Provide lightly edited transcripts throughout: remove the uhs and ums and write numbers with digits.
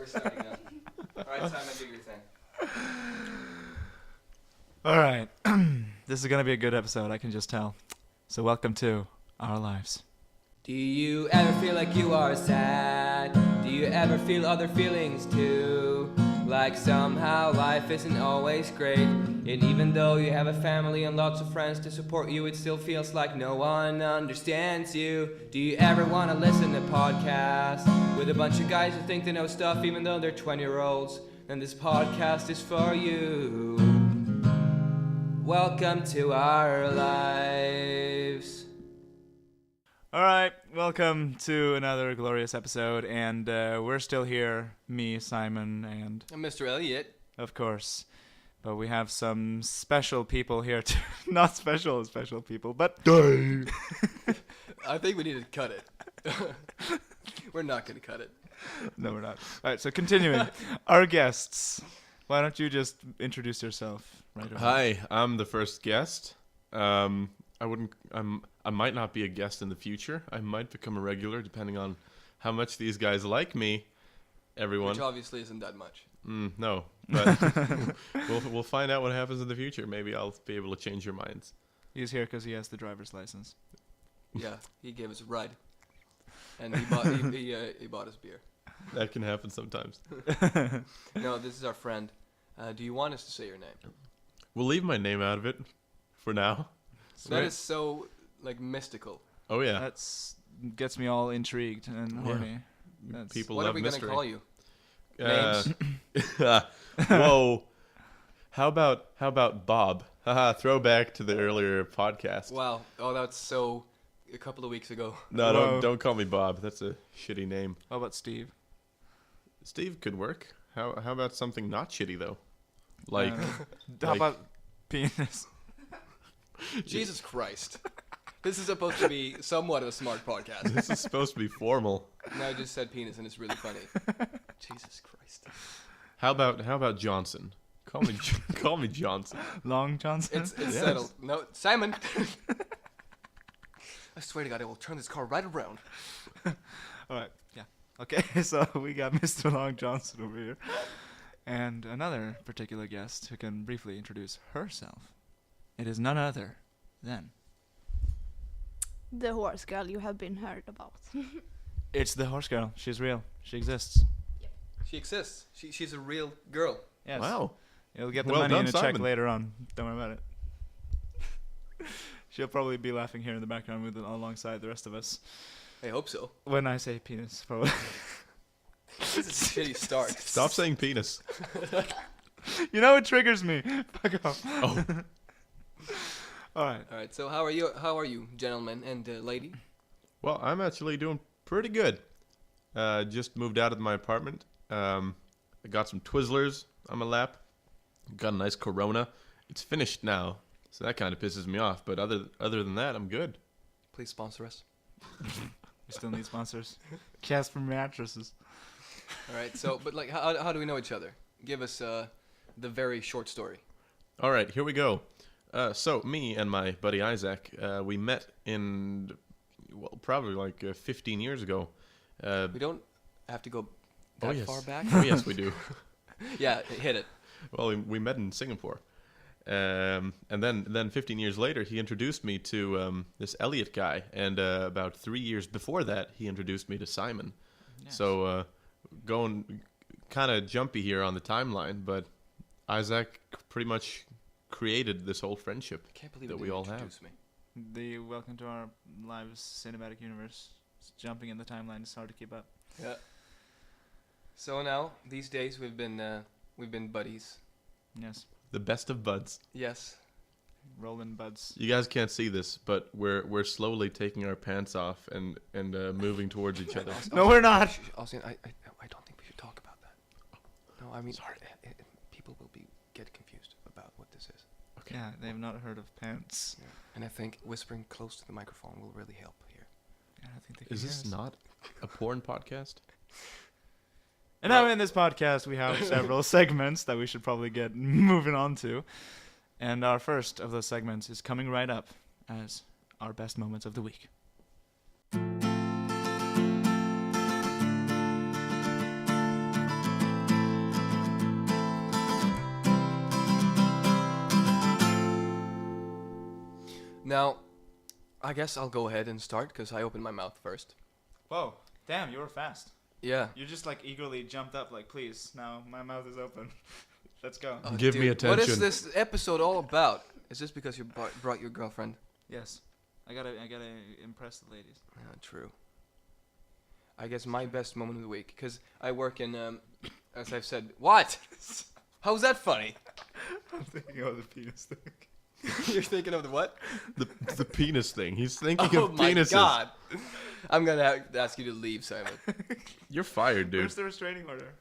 starting now. Alright, Simon, do your thing. Alright. This is going to be a good episode, I can just tell. So welcome to Our Lives. Do you ever feel like you are sad? Do you ever feel other feelings too? Like somehow life isn't always great. And even though you have a family and lots of friends to support you, it still feels like no one understands you. Do you ever want to listen to podcasts with a bunch of guys who think they know stuff even though they're 20-year-olds? Then this podcast is for you. Welcome to Our Lives. Alright, welcome to another glorious episode, and we're still here, me, Simon, and... I'm Mr. Elliot. Of course. But we have some special people here too. Not special people, but... I think we need to cut it. We're not going to cut it. No, we're not. Alright, so continuing. Our guests. Why don't you just introduce yourself right away? Hi, I'm the first guest. I might not be a guest in the future. I might become a regular depending on how much these guys like me. Everyone. Which obviously isn't that much. No, but we'll find out what happens in the future. Maybe I'll be able to change your minds. He's here because he has the driver's license. Yeah, he gave us a ride, and he bought us beer. That can happen sometimes. No, this is our friend. Do you want us to say your name? We'll leave my name out of it for now. That is so mystical. Oh yeah, That's gets me all intrigued and horny. That's- people What love are we mystery. gonna call you? Whoa. How about Bob? Haha, throwback to the earlier podcast. Wow. Oh, that's so. A couple of weeks ago. No, Whoa. don't call me Bob. That's a shitty name. How about Steve? Steve could work. How about something not shitty though? Like How about penis? Jesus Christ. This is supposed to be somewhat of a smart podcast. this is supposed to be formal. No, I just said penis and it's really funny. Jesus Christ. How about Johnson? Call me Johnson. Long Johnson? It's Yes. settled. No, Simon. I swear to God, I will turn this car right around. Alright, yeah. Okay, so we got Mr. Long Johnson over here. And another particular guest who can briefly introduce herself. It is none other than... The horse girl you have been heard about. It's the horse girl. She's real. She exists. She exists. She's a real girl. Yes. Wow. You'll get the Well money done, in a check Simon. later on. Don't worry about it. She'll probably be laughing here in the background with alongside the rest of us. I hope so. When I say penis, probably. This is a shitty start. Stop saying penis. You know it triggers me. Fuck off. Oh, Alright. All right. So how are you? How are you, gentlemen and lady? well, I'm actually doing pretty good. Just moved out of my apartment. I got some Twizzlers on my lap. Got a nice Corona. It's finished now, so that kind of pisses me off. But other than that, I'm good. Please sponsor us. We still need sponsors. Casper mattresses. All right. So, but how do we know each other? Give us the very short story. All right, here we go. So me and my buddy Isaac, we met in probably 15 years ago. We don't have to go that yes. far back. Oh yes, we do. Yeah, hit it. Well, we met in Singapore, and then 15 years later, he introduced me to this Elliot guy, and about 3 years before that, he introduced me to Simon. Yes. So going kind of jumpy here on the timeline, but Isaac pretty much created this whole friendship I can't believe that you we didn't all have. introduce me. The welcome to our lives cinematic universe. Jumping in the timeline is hard to keep up. Yeah. So now these days we've been buddies. Yes. The best of buds. Yes. Rolling buds. You guys can't see this, but we're slowly taking our pants off and moving towards each other. No, we're not. Austin, I don't think we should talk about that. No, I mean, people will get confused about what this is. Okay. Yeah, they've not heard of pants. Yeah. And I think whispering close to the microphone will really help here. Yeah, I think they can Is hear this us. not a porn podcast? And now in this podcast, we have several segments that we should probably get moving on to. And our first of those segments is coming right up as our best moments of the week. Now, I guess I'll go ahead and start because I opened my mouth first. Whoa, damn, you were fast. Yeah. You just like eagerly jumped up like, please, now my mouth is open. Let's go. Oh, Give me dude, attention. What is this episode all about? Is this because you brought your girlfriend? Yes. I gotta impress the ladies. Yeah, true. I guess my best moment of the week, because I work in, as I've said, what? How's that funny? I'm thinking of the penis thing. You're thinking of the what? The penis thing. He's thinking Oh of my penises. god. I'm going to ask you to leave, Simon. You're fired, dude. Where's the restraining order?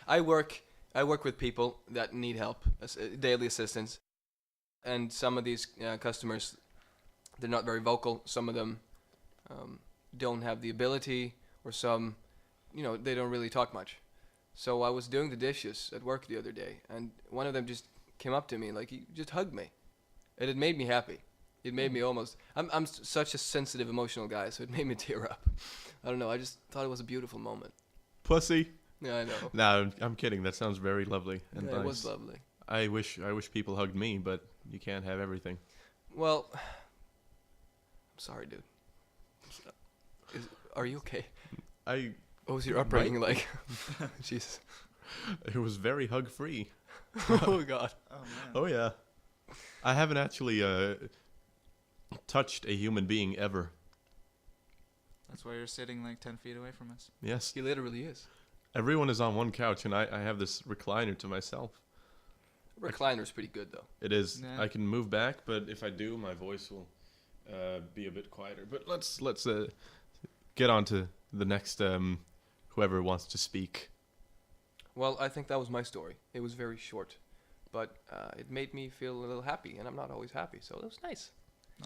I work with people that need help, daily assistance. And some of these customers, they're not very vocal. Some of them don't have the ability, or some, they don't really talk much. So I was doing the dishes at work the other day, and one of them just came up to me, like, he just hugged me. And it made me happy. It made me almost... I'm such a sensitive, emotional guy, so it made me tear up. I don't know, I just thought it was a beautiful moment. Pussy. Yeah, I know. No, I'm kidding. That sounds very lovely and Yeah, nice. it was lovely. I wish people hugged me, but you can't have everything. Well, I'm sorry, dude. Are you okay? What was your upbringing like? Jesus. It was very hug free. Oh, God. Oh, man. Oh yeah. I haven't actually touched a human being ever. That's why you're sitting like 10 feet away from us. Yes. He literally is. Everyone is on one couch, and I have this recliner to myself. Recliner's pretty good, though. It is. Yeah. I can move back, but if I do, my voice will be a bit quieter. But let's get on to the next whoever wants to speak. Well, I think that was my story. It was very short, but it made me feel a little happy, and I'm not always happy, so it was nice.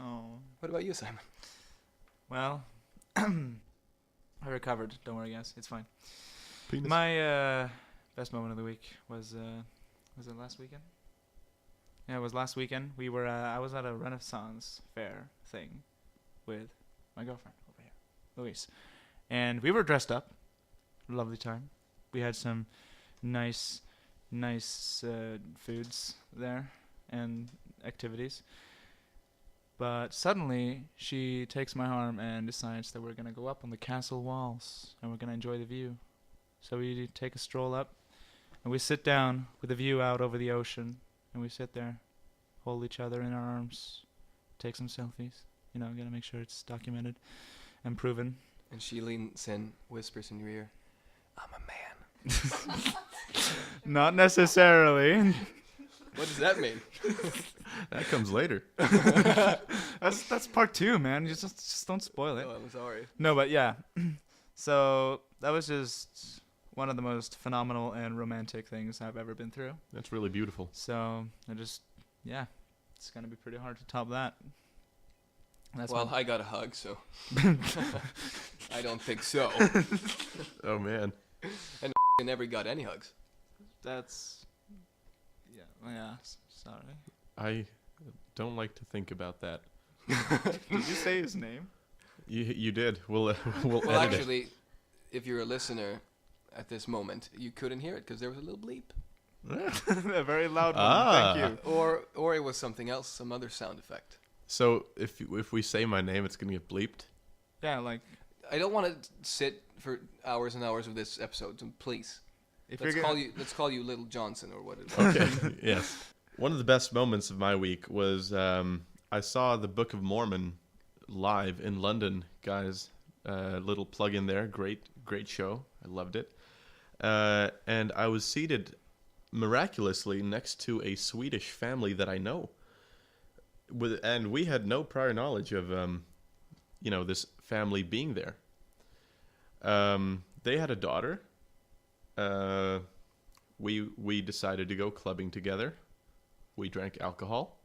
Oh. What about you, Simon? Well, I recovered. Don't worry, guys. It's fine. Penis. My best moment of the week was it last weekend? Yeah, it was last weekend. We were I was at a Renaissance fair thing with my girlfriend over here, Louise, and we were dressed up. Lovely time. We had some nice foods there and activities. But suddenly she takes my arm and decides that we're gonna go up on the castle walls and we're gonna enjoy the view. So we take a stroll up, and we sit down with a view out over the ocean, and we sit there, hold each other in our arms, take some selfies. Gotta make sure it's documented and proven. And she leans in, whispers in your ear, I'm a man. Not necessarily. What does that mean? That comes later. That's part 2, man. Just don't spoil it. Oh, I'm sorry. No, but yeah. So that was just one of the most phenomenal and romantic things I've ever been through. That's really beautiful. So it's gonna be pretty hard to top that. Well, I got a hug, so I don't think so. Oh man. And I never got any hugs. That's sorry. I don't like to think about that. Did you say his name? You did. We'll Well, edit actually, if you're a listener at this moment, you couldn't hear it because there was a little bleep. A very loud one. Ah. Thank you. Or it was something else, some other sound effect. So if we say my name, it's gonna get bleeped. Yeah, like I don't want to sit for hours and hours of this episode, so please. if Let's you're gonna, call you Little Johnson or what it is. Okay. Yes. One of the best moments of my week was I saw the Book of Mormon live in London, guys. Little plug in there. Great show. I loved it. And I was seated miraculously next to a Swedish family that I know. And we had no prior knowledge of this family being there. They had a daughter. We decided to go clubbing together. We drank alcohol.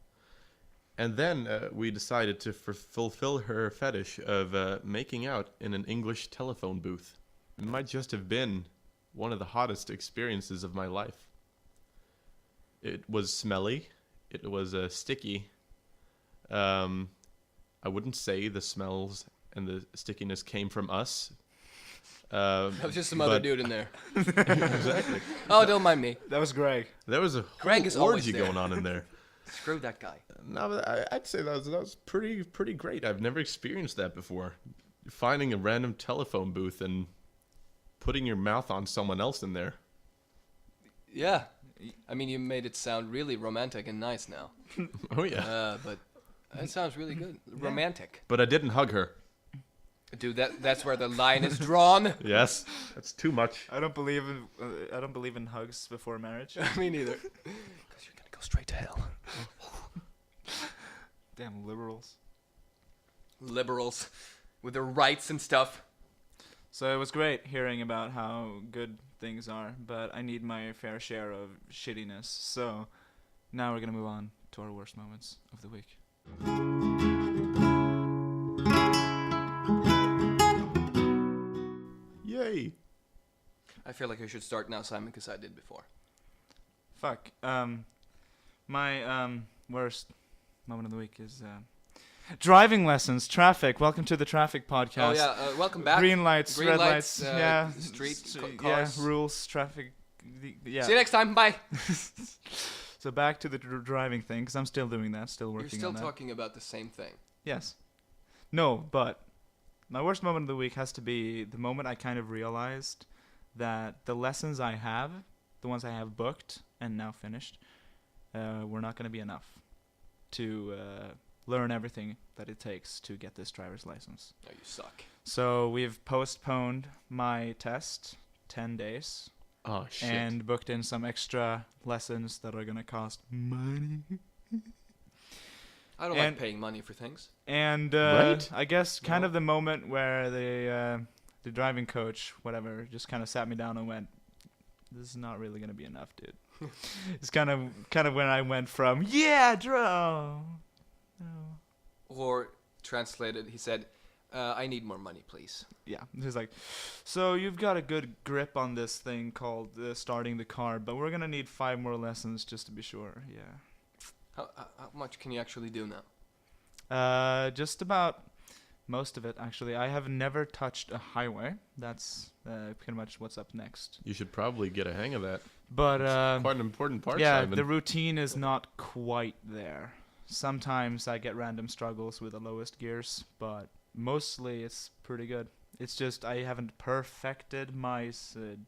And then we decided to fulfill her fetish of making out in an English telephone booth. It might just have been one of the hottest experiences of my life. It was smelly. It was sticky. I wouldn't say the smells and the stickiness came from us. That was just some other but- dude in there. Exactly. Oh, don't mind me. that was Greg. There was a Greg whole is always orgy there. going on in there. Screw that guy. No, but I'd say that was pretty great. I've never experienced that before. Finding a random telephone booth and putting your mouth on someone else in there. Yeah. I mean, you made it sound really romantic and nice now. Oh yeah. But that sounds really good. Romantic. But I didn't hug her. Dude, that's where the line is drawn. Yes, that's too much. I don't believe in hugs before marriage. Me neither. Because you're gonna go straight to hell. Damn liberals. Liberals with their rights and stuff. So it was great hearing about how good things are, but I need my fair share of shittiness. So now we're gonna move on to our worst moments of the week. Yay. I feel like I should start now, Simon, because I did before. Fuck. My worst moment of the week is driving lessons, traffic. Welcome to the traffic podcast. Oh yeah, welcome back. Green lights, red lights, yeah, street, yeah, cars. rules, traffic. Yeah. See you next time. Bye. So back to the driving thing, because I'm still doing that, still You're working still on that. talking about the same thing. Yes. No, but my worst moment of the week has to be the moment I kind of realized that the lessons I have, the ones I have booked and now finished, were not going to be enough to learn everything that it takes to get this driver's license. Oh, you suck. So we've postponed my test 10 days Oh shit. and booked in some extra lessons that are going to cost money. I don't like paying money for things. And Right? I guess kind No. of the moment where the driving coach, whatever, just kind of sat me down and went, "This is not really gonna be enough, dude." It's kind of when I went from no. Or translated, he said, "I need more money, please." Yeah, he's like, "So you've got a good grip on this thing called starting the car, but we're gonna need 5 more lessons just to be sure." Yeah. How much can you actually do now? Just about most of it, actually. I have never touched a highway. That's pretty much what's up next. You should probably get a hang of that. But Quite an important part, yeah, Simon. the routine is not quite there. Sometimes I get random struggles with the lowest gears, but mostly it's pretty good. It's just I haven't perfected my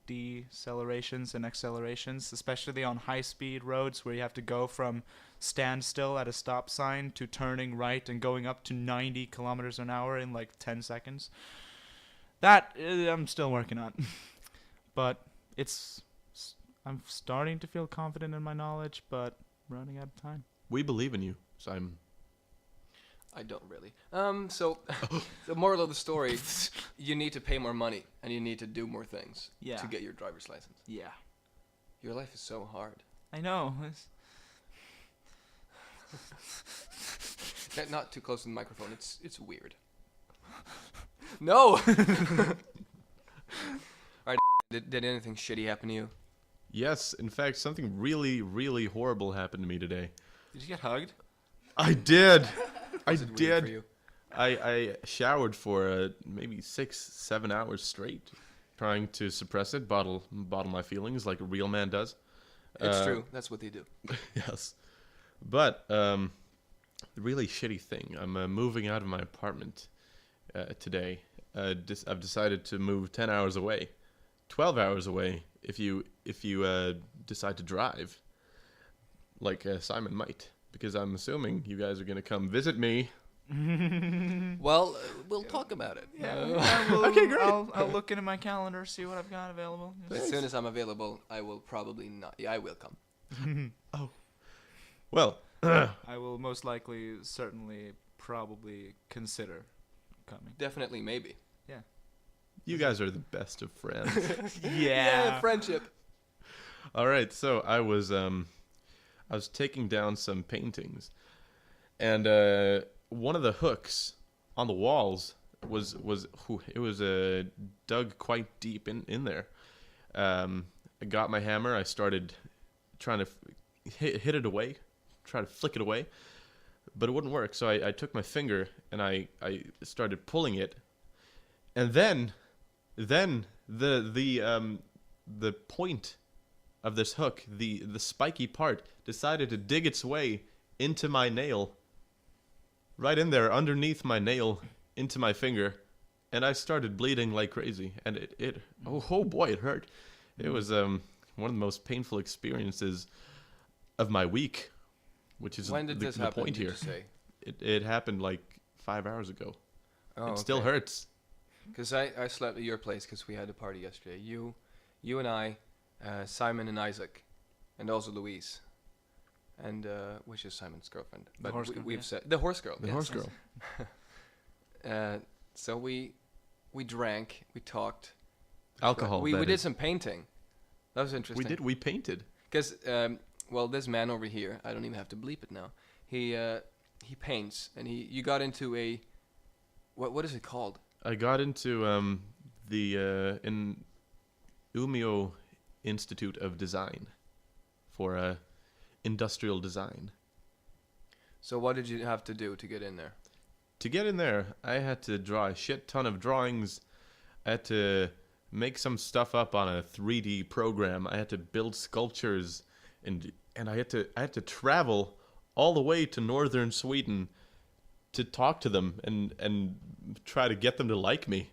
decelerations and accelerations, especially on high-speed roads where you have to go from standstill at a stop sign to turning right and going up to 90 kilometers an hour in like 10 seconds. That I'm still working on. But I'm starting to feel confident in my knowledge, but running out of time. We believe in you, Simon. I don't really. So the moral of the story, you need to pay more money and you need to do more things Yeah. to get your driver's license. Yeah. Your life is so hard. I know. Not too close to the microphone. It's weird. No. All right. Did anything shitty happen to you? Yes, in fact, something really, really horrible happened to me today. Did you get hugged? I did. I Was it weird for did. you? I showered for maybe 6-7 hours straight, trying to suppress it, bottle my feelings like a real man does. It's true. That's what they do. Yes, but the really shitty thing. I'm moving out of my apartment today. I've decided to move 10 hours away, 12 hours away if you decide to drive, like Simon might, because I'm assuming you guys are gonna come visit me. Well, we'll talk about it. Okay, great. I'll look into my calendar, see what I've got available. As soon as I'm available, I will probably not. Yeah, I will come. Well, I will most likely, certainly, probably consider coming. Definitely, maybe. you guys are the best of friends. Yeah, friendship. All right, so I was taking down some paintings, and one of the hooks on the walls was dug quite deep in there. I got my hammer. I started trying to hit it away, try to flick it away, but it wouldn't work. So I took my finger and I started pulling it, and then the point of this hook, the spiky part, decided to dig its way into my nail. Right in there, underneath my nail, into my finger. And I started bleeding like crazy. And oh boy, it hurt. It was one of the most painful experiences of my week, which is When did this the happen? point Did here. you say? It happened like 5 hours ago. Oh, It still hurts. Because I slept at your place because we had a party yesterday. You and I, Simon and Isaac, and also Louise, and which is Simon's girlfriend. But horse girl, we've yeah. said the horse girl. The yes. horse girl. So we drank, we talked. Alcohol. We that did is. some painting. That was interesting. We did. We painted. Because well, this man over here, I don't even have to bleep it now. He paints, and you got into a what is it called? I got into the in Umeå Institute of Design for industrial design. So what did you have to do to get in there? To get in there, I had to draw a shit ton of drawings. I had to make some stuff up on a 3D program. I had to build sculptures, and I had to travel all the way to northern Sweden to talk to them and try to get them to like me.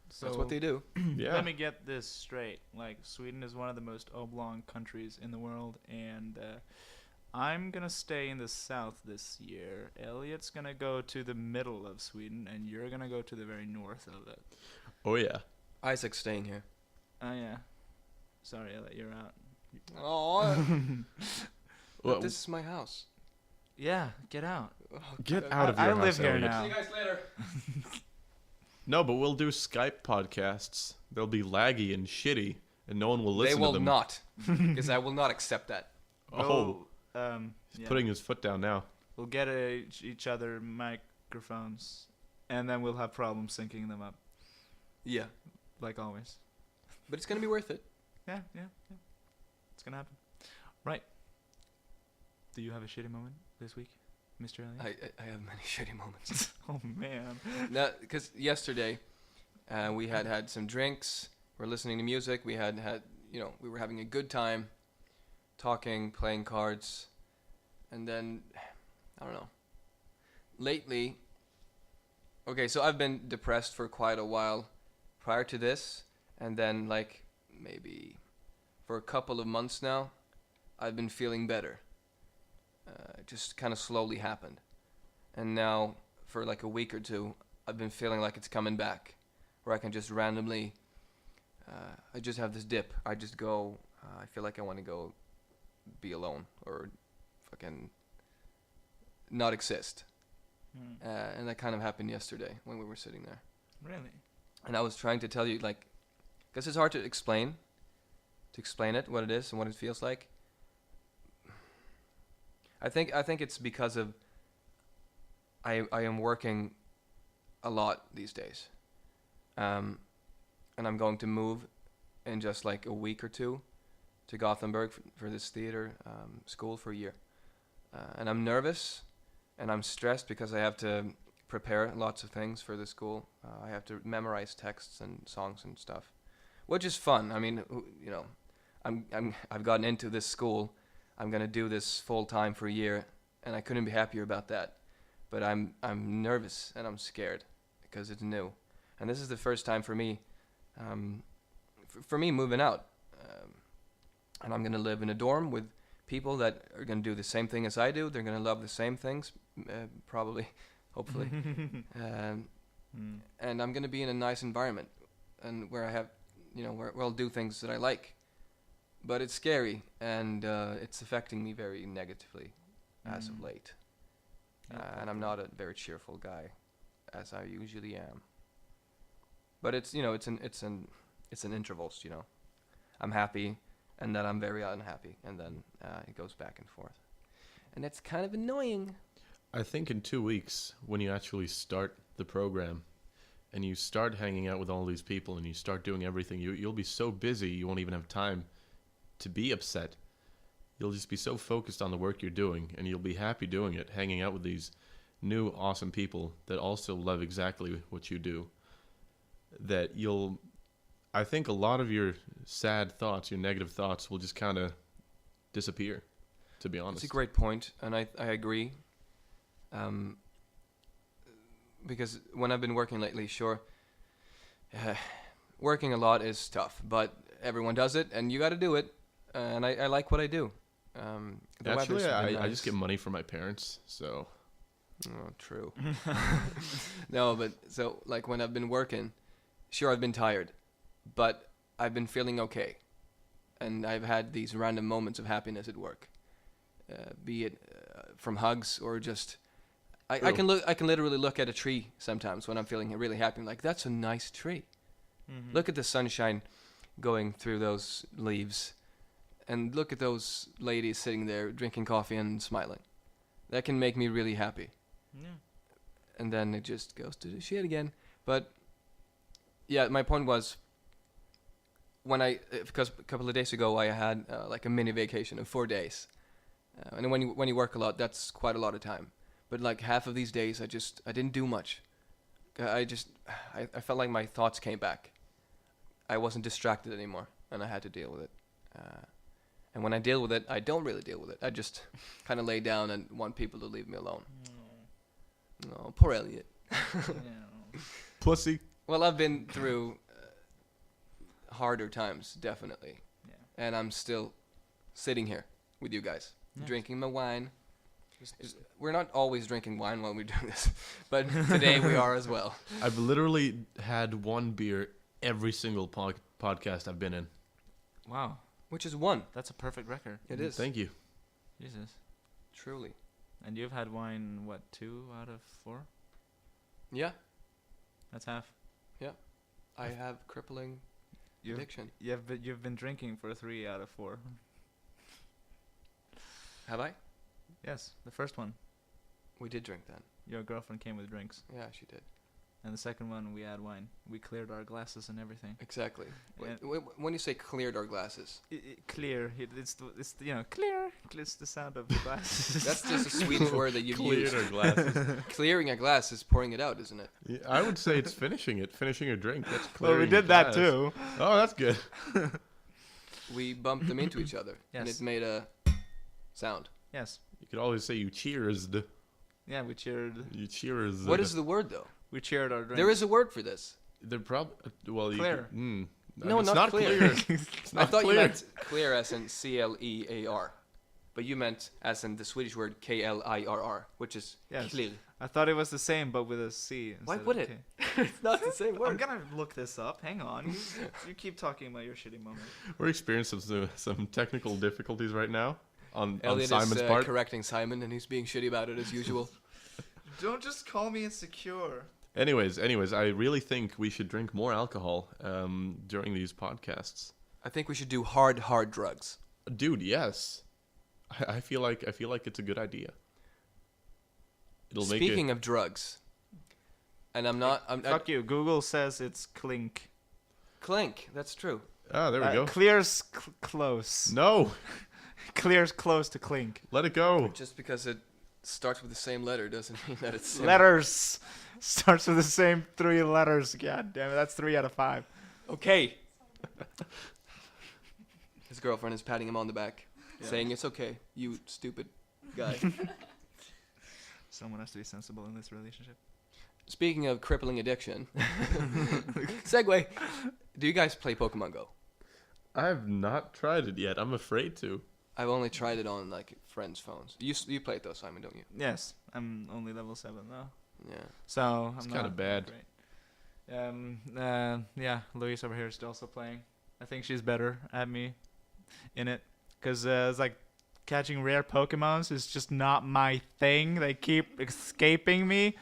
So That's what they do. Yeah. let me get this straight. Like, Sweden is one of the most oblong countries in the world, and I'm gonna stay in the south this year. Elliot's gonna go to the middle of Sweden, and you're gonna go to the very north of it. Oh yeah. Isaac's staying here. Oh yeah. Sorry, Elliot, you're out. Oh, Well, this is my house. Yeah, get out. get out of your I house. live here Elliot. now. See you guys later. No, but we'll do Skype podcasts. They'll be laggy and shitty, and no one will They listen will to them. not, because I will not accept that. Oh, He's he's putting his foot down now. We'll get each other microphones, and then we'll have problems syncing them up, Yeah, like always. but it's gonna be worth it. Yeah. It's gonna happen. Right. Do you have a shitty moment this week, Mr. Elliot? I have many shitty moments. Oh man. No, because yesterday we had some drinks. We're listening to music. We had we were having a good time, talking, playing cards, and then I don't know. Lately, okay, so I've been depressed for quite a while prior to this, and then like maybe for a couple of months now, I've been feeling better. It just kind of slowly happened. And now, for like a week or two, I've been feeling like it's coming back. Where I can just randomly, I just have this dip. I just go, I feel like I want to go be alone. Or fucking not exist. And that kind of happened yesterday when we were sitting there. Really? And I was trying to tell you, like, because it's hard to explain it, what it is and what it feels like. I think it's because of I am working a lot these days, and I'm going to move in just like a week or two to Gothenburg for this theater school for a year, and I'm nervous and I'm stressed because I have to prepare lots of things for the school. I have to memorize texts and songs and stuff, which is fun. I mean, I've gotten into this school. I'm gonna do this full time for a year, and I couldn't be happier about that. But I'm nervous and I'm scared because it's new, and this is the first time for me, for me moving out, and I'm gonna live in a dorm with people that are gonna do the same thing as I do. They're gonna love the same things, probably, hopefully, and I'm gonna be in a nice environment, and where I have, where I'll do things that I like. But it's scary, and it's affecting me very negatively as of late. And I'm not a very cheerful guy, as I usually am. But it's it's an intervals. I'm happy, and then I'm very unhappy, and then it goes back and forth, and that's kind of annoying. I think in 2 weeks, when you actually start the program, and you start hanging out with all these people, and you start doing everything, you'll be so busy you won't even have time to be upset. You'll just be so focused on the work you're doing, and you'll be happy doing it, hanging out with these new awesome people that also love exactly what you do, that I think a lot of your sad thoughts, your negative thoughts will just kind of disappear. to be honest. It's a great point, and I agree. Because when I've been working lately, sure, working a lot is tough, but everyone does it, and you got to do it. And I like what I do. The Actually, weather's been I just nice. get money from my parents, so Oh, true. No, but so like when I've been working, sure I've been tired, but I've been feeling okay, and I've had these random moments of happiness at work, be it from hugs or just. I True. I can literally look at a tree sometimes when I'm feeling really happy. I'm like, that's a nice tree. Mhm. Look at the sunshine going through those leaves, and look at those ladies sitting there drinking coffee and smiling. That can make me really happy. Yeah. And then it just goes to the shit again. But yeah, my point was when because a couple of days ago I had like a mini vacation of 4 days, and when you work a lot, that's quite a lot of time. But like half of these days, I didn't do much. I felt like my thoughts came back. I wasn't distracted anymore, and I had to deal with it. And when I deal with it, I don't really deal with it. I just kind of lay down and want people to leave me alone. No, poor Elliot. Yeah. pussy. Well, I've been through harder times, definitely. Yeah. And I'm still sitting here with you guys, Yes. drinking my wine. We're not always drinking wine while we do this, but today we are as well. I've literally had one beer every single podcast I've been in. Wow, Which is one. that's a perfect record. It is. Thank you. Jesus. Truly. And you've had wine, what, 2 out of 4? Yeah, That's half. I have crippling addiction. You've been drinking for 3 out of 4. Have I? Yes, the first one. We did drink then. Your girlfriend came with drinks. Yeah, she did. And the second one, we had wine. We cleared our glasses and everything. Exactly. Yeah. When you say cleared our glasses, Clear. It's clear. It's the sound of the glasses. that's just a Swedish word that you've Cleared used. our glasses. Clearing a glass is pouring it out, isn't it? Yeah, I would say it's finishing a drink. That's Well, we clearing did a that glass. too. Oh, that's good. We bumped them into each other, and Yes. it made a sound. Yes. You could always say you cheersed. Yeah, we cheered. You cheers. What is the word, though? We cheered our drink. There is a word for this. They're probably well. Clear. No, it's not clear. It's I not thought clear. you meant clear as in CLEAR, but you meant as in the Swedish word KLIRR, which is Yes. clear. I thought it was the same, but with a C. Why instead of would a it? K. It's not the same I'm word. gonna look this up. Hang on. You keep talking about your shitty moment. We're experiencing some technical difficulties right now on Elliot Simon's is part. correcting Simon, and he's being shitty about it as usual. Don't just call me insecure. Anyways, I really think we should drink more alcohol during these podcasts. I think we should do hard drugs. Dude, yes. I feel like it's a good idea. It'll Speaking of drugs, and Fuck you. Google says it's clink. Clink. That's true. there we go. Clear's close. No, Clear's close to clink. let it go. Just because it starts with the same letter doesn't mean that it's similar. Letters. Starts with the same 3 letters. God damn it. That's 3 out of 5. Okay. His girlfriend is patting him on the back, saying it's okay, you stupid guy. Someone has to be sensible in this relationship. Speaking of crippling addiction, segue. Do you guys play Pokemon Go? I've not tried it yet. I'm afraid to. I've only tried it on like friends' phones. You play it though, Simon, don't you? Yes. I'm only level 7 though. Yeah. So It's I'm kinda not bad. great. Yeah, Louise over here is also playing. I think she's better at me in it. Because it's like catching rare Pokemons is just not my thing. They keep escaping me.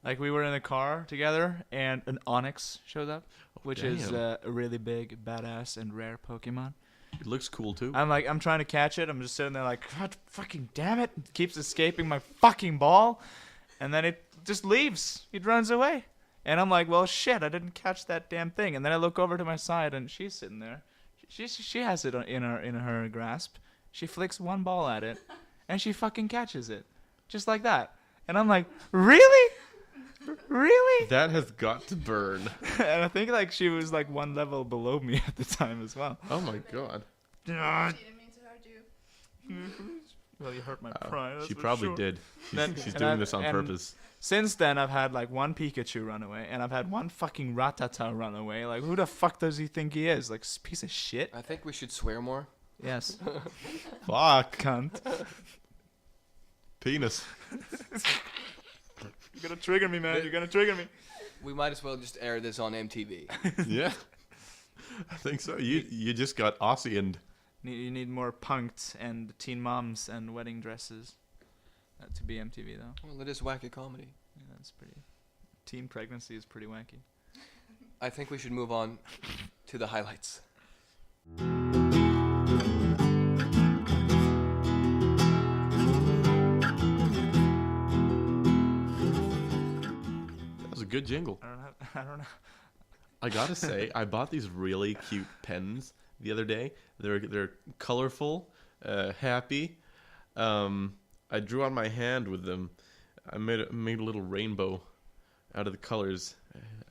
Like we were in a car together and an Onix showed up, which is damn. a really big, badass, and rare Pokemon. It looks cool too. I'm trying to catch it. I'm just sitting there like, God fucking damn it. It keeps escaping my fucking ball. And then it just leaves. It runs away. And I'm like, well, shit, I didn't catch that damn thing. And then I look over to my side, and she's sitting there. She has it in her grasp. She flicks one ball at it, and she fucking catches it. Just like that. And I'm like, really? Really? That has got to burn. And I think like she was like 1 level below me at the time as well. Oh my god. She didn't mean to hurt you. Well, you hurt my pride. That's She for probably sure. did. Then- She's and doing I've- this on and purpose. Since then, I've had like one Pikachu run away, and I've had one fucking Rattata run away. Like, who the fuck does he think he is? Like, piece of shit. I think we should swear more. Yes. Fuck. Cunt. Penis. You're gonna trigger me, man. You're gonna trigger me. We might as well just air this on MTV. Yeah. I think so. You just got Aussie-and. You need more punked and teen moms and wedding dresses. To be MTV though. Well, it is wacky comedy. Yeah, that's pretty. Teen pregnancy is pretty wacky. I think we should move on to the highlights. That was a good jingle. I don't know. I gotta say, I bought these really cute pens the other day. They're colorful, happy. I drew on my hand with them. I made a little rainbow out of the colors.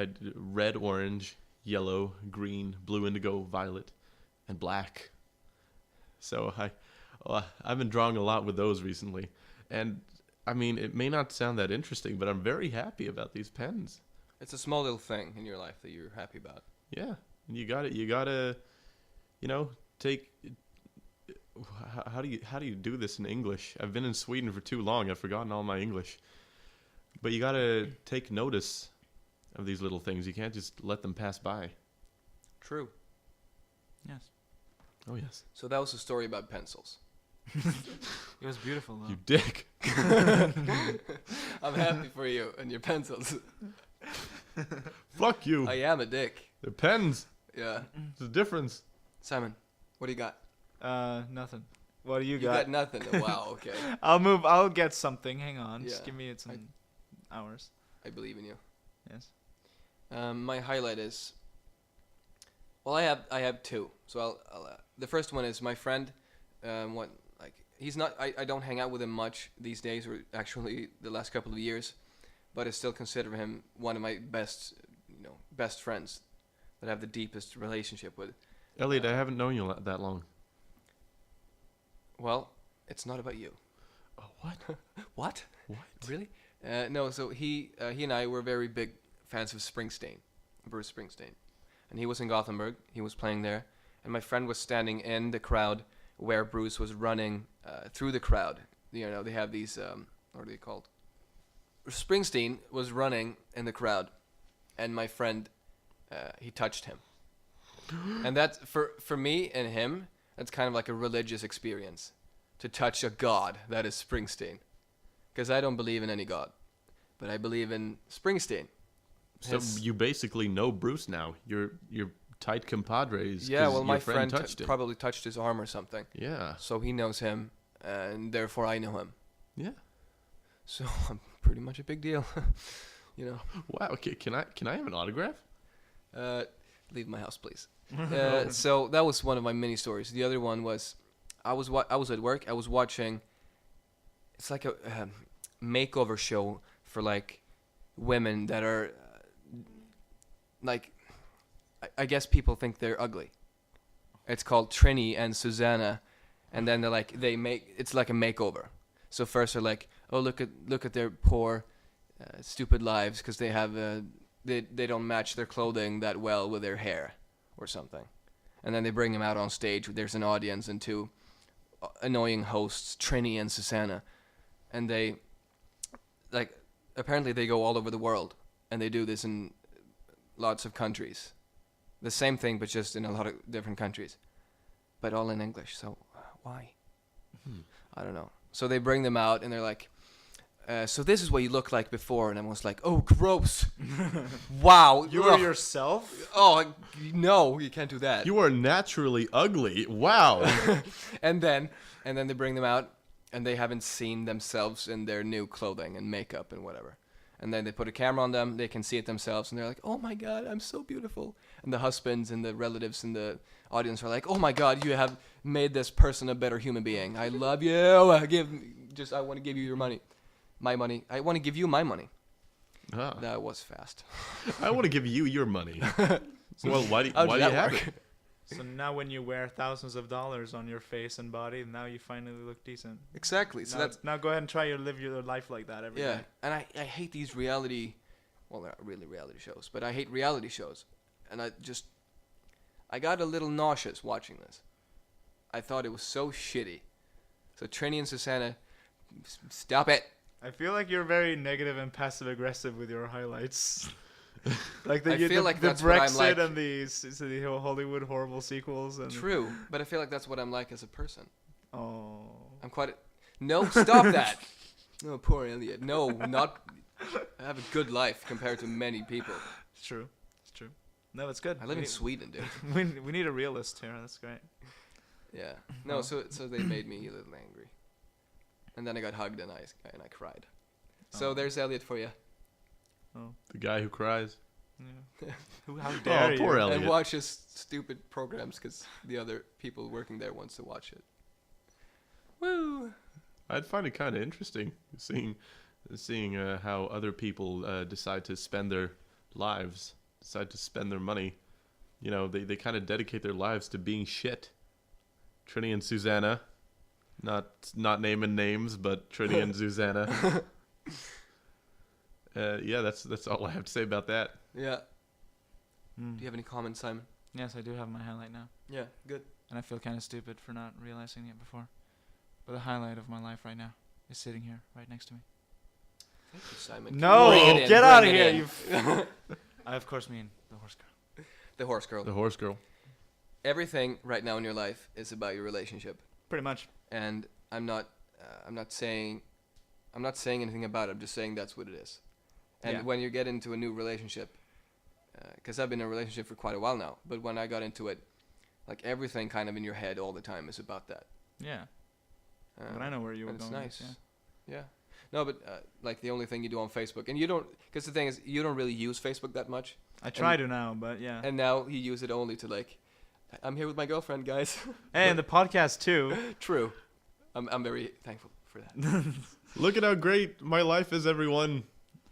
I did red, orange, yellow, green, blue, indigo, violet, and black. So I've been drawing a lot with those recently, and I mean, it may not sound that interesting, but I'm very happy about these pens. It's a small little thing in your life that you're happy about. Yeah, and you gotta, take. How do you do this in English? I've been in Sweden for too long. I've forgotten all my English. But you gotta take notice of these little things. You can't just let them pass by. True. Yes. Oh yes. So that was a story about pencils. It was beautiful though. You dick. I'm happy for you and your pencils. Fuck you. I am a dick. They're pens. Yeah. There's a difference. Simon, what do you got? Nothing. What do you You got nothing. Wow, okay. I'll get something. Hang on. Just Yeah. give me some hours. I believe in you. Yes. My highlight is. Well, I have two. So I'll the first one is my friend. He's not. I don't hang out with him much these days, or actually the last couple of years, but I still consider him one of my best friends that I have the deepest relationship with. Elliot, I haven't known you that long. Well, it's not about you. Oh, what? What? What? Really? No. So he and I were very big fans of Bruce Springsteen, and he was in Gothenburg. He was playing there, and my friend was standing in the crowd where Bruce was running through the crowd. They have these. What are they called? Springsteen was running in the crowd, and my friend, he touched him, and that's for me and him. That's kind of like a religious experience, to touch a god that is Springsteen. Because I don't believe in any god, but I believe in Springsteen. So you basically know Bruce now. You're tight compadres. Yeah, well, your my friend touched him. probably touched his arm or something. Yeah. So he knows him, and therefore I know him. Yeah. So I'm pretty much a big deal, Wow. Okay. Can I have an autograph? Leave my house, please. So that was one of my mini stories. The other one was, I was at work. I was watching. It's like a makeover show for like women that are like, I guess people think they're ugly. It's called Trini and Susanna, and then it's like a makeover. So first they're like, oh, look at their poor, stupid lives because they have they don't match their clothing that well with their hair or something, and then they bring them out on stage. There's an audience and two annoying hosts, Trini and Susanna, and they apparently they go all over the world, and they do this in lots of countries. The same thing, but just in a lot of different countries, but all in English. So why? I don't know. So they bring them out, and they're like, so this is what you looked like before. And everyone's like, oh, gross. Wow. You were Ugh. yourself? Oh, no, you can't do that. You are naturally ugly. Wow. And then they bring them out, and they haven't seen themselves in their new clothing and makeup and whatever. And then they put a camera on them. They can see it themselves, and they're like, oh, my God, I'm so beautiful. And the husbands and the relatives and the audience are like, oh, my God, you have made this person a better human being. I love you. I want to give you your money. My money. I want to give you my money. Ah. That was fast. I want to give you your money. Well, why do you How did that have work? it? So now when you wear thousands of dollars on your face and body, now you finally look decent. Exactly. So Now go ahead and try live your life like that every day. And I hate these reality, well, they're not really reality shows, but I hate reality shows. And I got a little nauseous watching this. I thought it was so shitty. So Trini and Susanna, stop it. I feel like you're very negative and passive aggressive with your highlights. Like the I feel like the that's what I'm Brexit like. and the Hollywood horrible sequels and True, but I feel like that's what I'm like as a person. Oh. I'm quite. No, stop that. No, poor Elliot. No, not. I have a good life compared to many people. It's true. It's true. No, it's good. I live in Sweden, dude. We need a realist here. That's great. Yeah. No, so they made me a little angry, and then I got hugged and I cried. So Oh. there's Elliot for you. Oh. The guy who cries. Yeah. How dare you? Poor Elliot. And watches stupid programs because the other people working there wants to watch it. Woo! I'd find it kind of interesting seeing how other people decide to spend their lives, decide to spend their money. You know, they kind of dedicate their lives to being shit. Trini and Susanna, not naming names, but Trini and Susanna. Yeah, that's all I have to say about that. Yeah. Mm. Do you have any comments, Simon? Yes, I do have my highlight now. Yeah, good. And I feel kind of stupid for not realizing it before. But the highlight of my life right now is sitting here right next to me. Thank you, Simon. No, Bring it in, get out of bring here, it in. you I of course mean the horse girl. The horse girl. The horse girl. Everything right now in your life is about your relationship, Pretty much. and I'm not saying anything about it. I'm just saying that's what it is. And Yeah. when you get into a new relationship, because I've been in a relationship for quite a while now, but when I got into it, like everything kind of in your head all the time is about that. Yeah. But I know where you were and it's going. nice. with, Yeah. No, but like the only thing you do on Facebook, and you don't, because the thing is, you don't really use Facebook that much. I try to now, but yeah. And now you use it only to like, I'm here with my girlfriend, guys. Hey, and the podcast too. True. I'm very thankful for that. Look at how great my life is, everyone.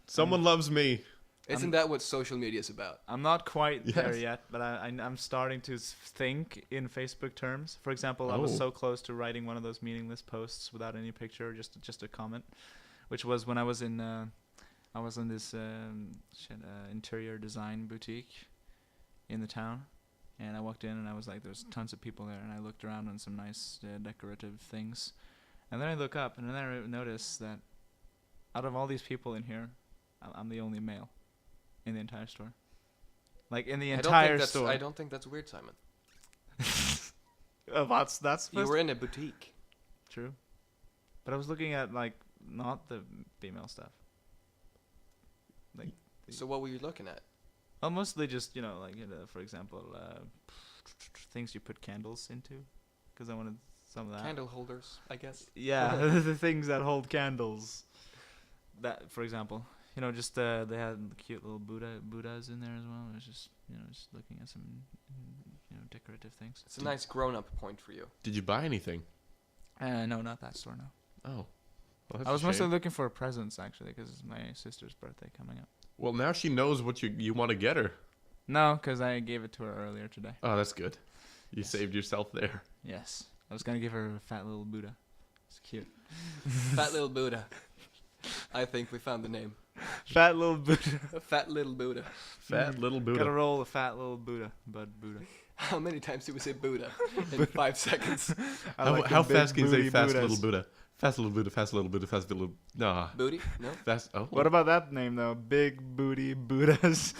Someone loves me. Isn't that what social media is about? I'm not quite there Yes. yet, but I'm starting to think in Facebook terms. For example, I was Oh. so close to writing one of those meaningless posts without any picture, just a comment, which was when I was in this interior design boutique in the town, and I walked in and I was like, there's tons of people there, and I looked around on some nice decorative things, and then I look up and then I notice that out of all these people in here, I'm the only male in the entire store. Like in the entire store. I don't think that's weird, Simon. That's You were in a boutique. true. But I was looking at like not the female stuff. Like So what were you looking at? mostly just like for example things you put candles into, because I wanted some of that. Candle holders, I guess. Yeah, the things that hold candles. That, for example, just they had cute little Buddhas in there as well. It was just just looking at some decorative things. It's a nice grown-up point for you. Did you buy anything? No, not that store. No, Oh. Well, that's I was a mostly shame. looking for presents actually, because it's my sister's birthday coming up. Well, now she knows what you want to get her. No, because I gave it to her earlier today. Oh, that's good. You Yes. saved yourself there. Yes, I was gonna give her a fat little Buddha. It's cute. Fat little Buddha. I think we found the name. Fat little Buddha. A fat little Buddha. Fat little Buddha. Gotta roll a fat little Buddha, Bud Buddha. How many times do we say Buddha in 5 seconds? I How, like how the big fast can you say booty fast Buddhas. little Buddha? Fast little Buddha, fast little Buddha, fast little... Nah. Booty? No? Fast... Oh. What about that name though? Big booty Buddhas.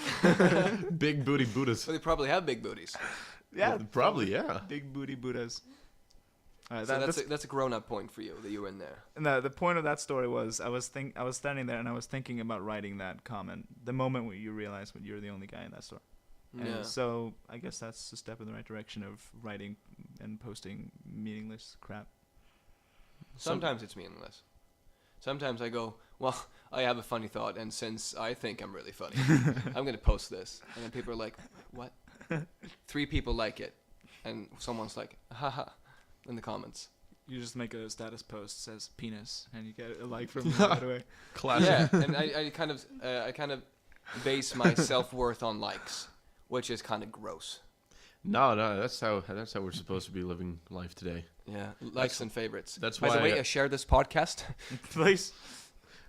Big booty Buddhas. Well, they probably have big booties. Yeah, Well, probably, yeah. big booty Buddhas. Alright, So that's a grown-up point for you that you were in there. no, the point of that story was I was standing there and I was thinking about writing that comment the moment when you realize when you're the only guy in that store. Yeah. And so I guess that's a step in the right direction of writing and posting meaningless crap. Sometimes it's meaningless. Sometimes I go, well, I have a funny thought, and since I think I'm really funny, I'm going to post this. And then people are like, what? 3 people like it. And someone's like, haha, in the comments. You just make a status post that says penis and you get a like from me right away. Classic. Yeah, and I kind of base my self-worth on likes, which is kind of gross. No, that's how we're supposed to be living life today. Yeah, likes and favorites. That's By why the way, I share this podcast. Please.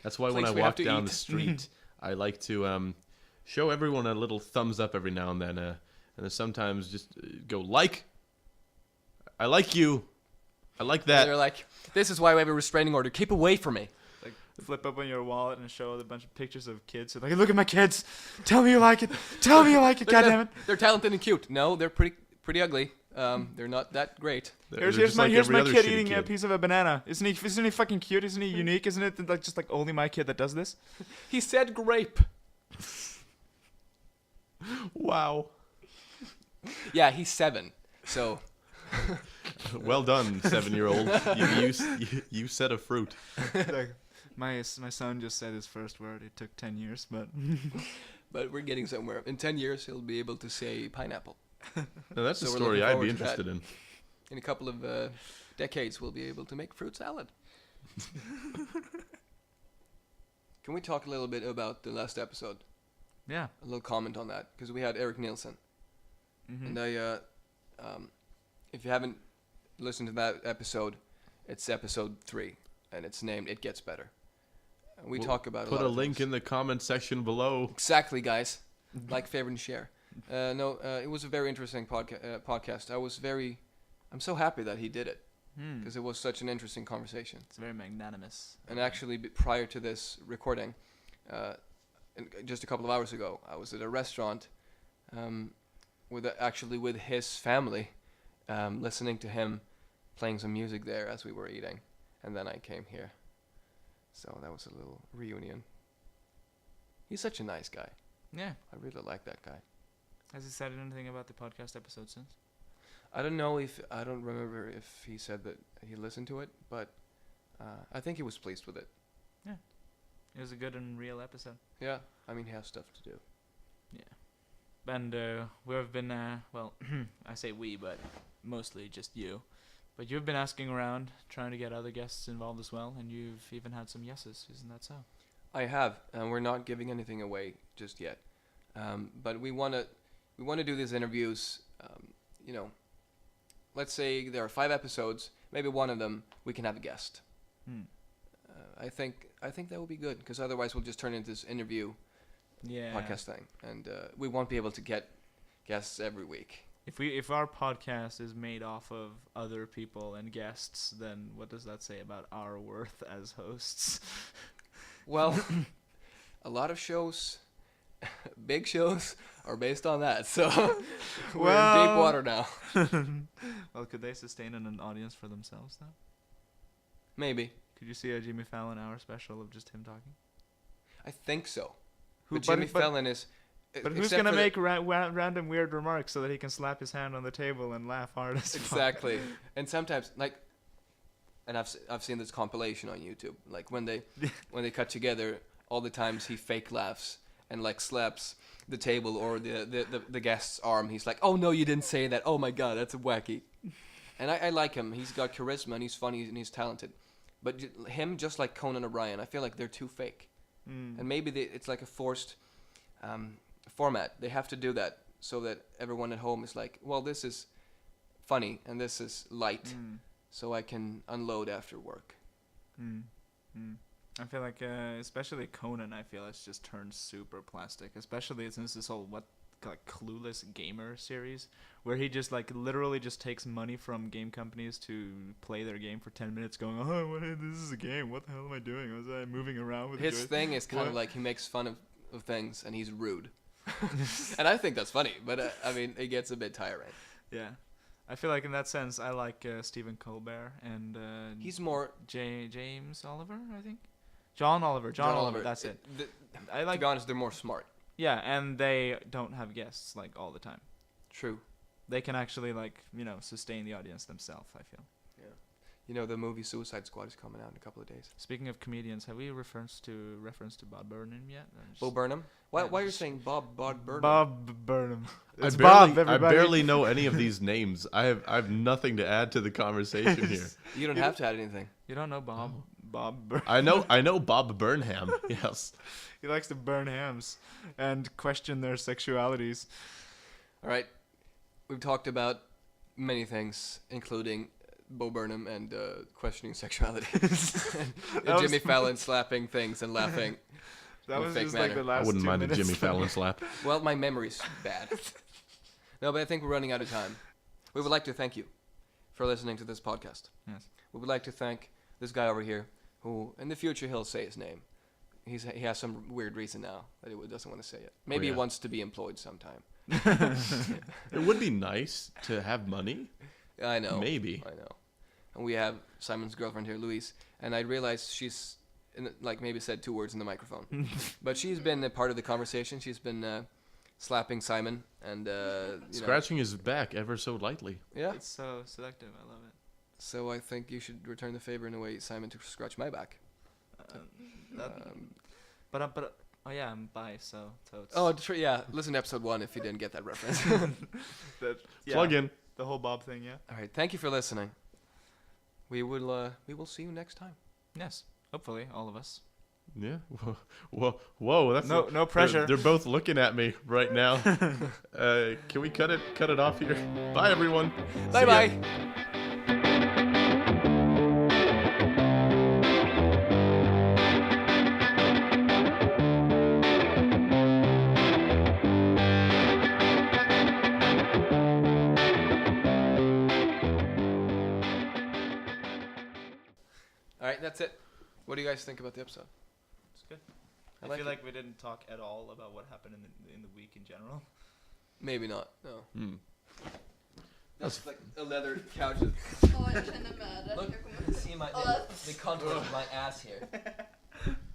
That's why when Please, I we have walk to down eat. the street, I like to show everyone a little thumbs up every now and then, and then sometimes just go like. I like you. I like that. They're like, this is why we have a restraining order. Keep away from me. Like flip open your wallet and show a bunch of pictures of kids. So like, look at my kids. Tell me you like it. Tell me you like it. Look at Goddammit. They're talented and cute. No, they're pretty ugly. They're not that great. They're Here's just my like here's every my other kid shitty eating a kid. piece of a banana. Isn't he fucking cute? Isn't he unique? Isn't it like just like only my kid that does this? He said grape. Wow. Yeah, he's 7. So Well done, 7-year-old. You said a fruit. Like, my son just said his first word. It took 10 years, but but we're getting somewhere. In 10 years, he'll be able to say pineapple. Now, that's So a we're story looking I'd forward be to that. interested in. In a couple of decades, we'll be able to make fruit salad. Can we talk a little bit about the last episode? yeah. A little comment on that, because we had Eric Nielsen. Mm-hmm. And if you haven't listened to that episode, it's episode 3, and it's named "It Gets Better." And we We'll talk about Put a a lot of link things. in the comment section below. Exactly, guys. Like, favorite, and share. It was a very interesting podcast. I'm so happy that he did it, because it was such an interesting conversation. It's very magnanimous. And actually, prior to this recording, just a couple of hours ago, I was at a restaurant with his family, listening to him playing some music there as we were eating. And then I came here. So that was a little reunion. He's such a nice guy. Yeah. I really like that guy. Has he said anything about the podcast episode since? I don't remember if he said that he listened to it, but I think he was pleased with it. It was a good and real episode. Yeah, I mean, he has stuff to do. And we've been, well, I say we, but mostly just you. But you've been asking around, trying to get other guests involved as well, and you've even had some yeses, isn't that so? I have, and we're not giving anything away just yet. But we want to do these interviews. Let's say there are 5 episodes. Maybe one of them we can have a guest. I think that would be good, because otherwise we'll just turn into this interview podcast thing, and we won't be able to get guests every week. If our podcast is made off of other people and guests, then what does that say about our worth as hosts? Well, a lot of shows, big shows, are based on that. So we're in deep water now. Well, could they sustain an audience for themselves, though? Maybe. Could you see a Jimmy Fallon hour special of just him talking? I think so. Who- But but- Jimmy but- Fallon is. But who's except gonna for the- make random weird remarks so that he can slap his hand on the table and laugh hard as fuck? Exactly. And sometimes, and I've seen this compilation on YouTube. Like when they cut together all the times he fake laughs and slaps the table or the guest's arm. He's like, "Oh no, you didn't say that. Oh my god, that's wacky." And I like him. He's got charisma and he's funny and he's talented. But him, just like Conan O'Brien, I feel like they're too fake. And maybe it's like a forced format. They have to do that so that everyone at home is like, well, this is funny and this is light, so I can unload after work. I feel like, especially Conan, I feel it's just turned super plastic. Especially since this whole Clueless Gamer series, where he just literally just takes money from game companies to play their game for 10 minutes, going, "Oh, this is a game. What the hell am I doing? Was I moving around with the His joy-" thing is kind of What? like he makes fun of things and he's rude. And I think that's funny, but I mean, it gets a bit tiring. Yeah. I feel like in that sense, I like Stephen Colbert and He's more James Oliver, I think. John Oliver. John Oliver. That's it. I To like. be honest, they're more smart. Yeah, and they don't have guests all the time. True. They can actually sustain the audience themselves, I feel. You know, the movie Suicide Squad is coming out in a couple of days. Speaking of comedians, have we reference to Bob Burnham yet? Bo Burnham? Why Yeah, are you just- saying Bob Burnham? Bob Burnham. I It's barely, Bob, everybody. I barely know any of these names. I have nothing to add to the conversation here. You don't have to add anything. You don't know Bob? Bob Burnham. I know Bob Burnham. Yes. He likes to burn hams and question their sexualities. All right. we've talked about many things, including Bo Burnham and questioning sexuality, and Jimmy Fallon slapping things and laughing. That in a was fake just manner. like the last I wouldn't 2 mind a minutes. Jimmy Fallon slap. Well, my memory's bad. No, but I think we're running out of time. We would like to thank you for listening to this podcast. Yes. We would like to thank this guy over here, who in the future he'll say his name. He has some weird reason now that he doesn't want to say it. Maybe yeah. he wants to be employed sometime. It would be nice to have money. I know. Maybe. I know. And we have Simon's girlfriend here, Louise, and I realized she's maybe said 2 words in the microphone, but she's been a part of the conversation. She's been slapping Simon and Scratching his back ever so lightly. Yeah. It's so seductive. I love it. So I think you should return the favor in a way, Simon, to scratch my back. But oh yeah, I'm bi, so it's Oh, yeah. Listen to episode 1 if you didn't get that reference. Plug in. the whole Bob thing. Yeah. All right. Thank you for listening. We will see you next time. Yes. Hopefully, all of us. Yeah. Whoa. That's No pressure. They're both looking at me right now. Can we cut it off here? Bye, everyone. Bye See ya. bye. All right, that's it. What do you guys think about the episode? It's good. I I like feel it. like we didn't talk at all about what happened in the week in general. Maybe not. No. Hmm. That's like a leather couch. Ja, jag känner med det. Look, Jag you kommer can see the contour of my ass here.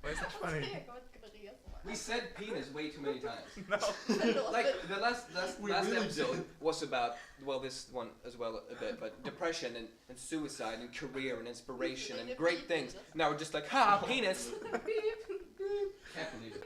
Why is that funny? Jag kommer inte kunna resa mig. We said penis way too many times. No. Förlåt. Like the last really episode was about, well, this one as well a bit, but depression and suicide and career and inspiration and great things. Now we're just like, ha, penis. Can't believe it.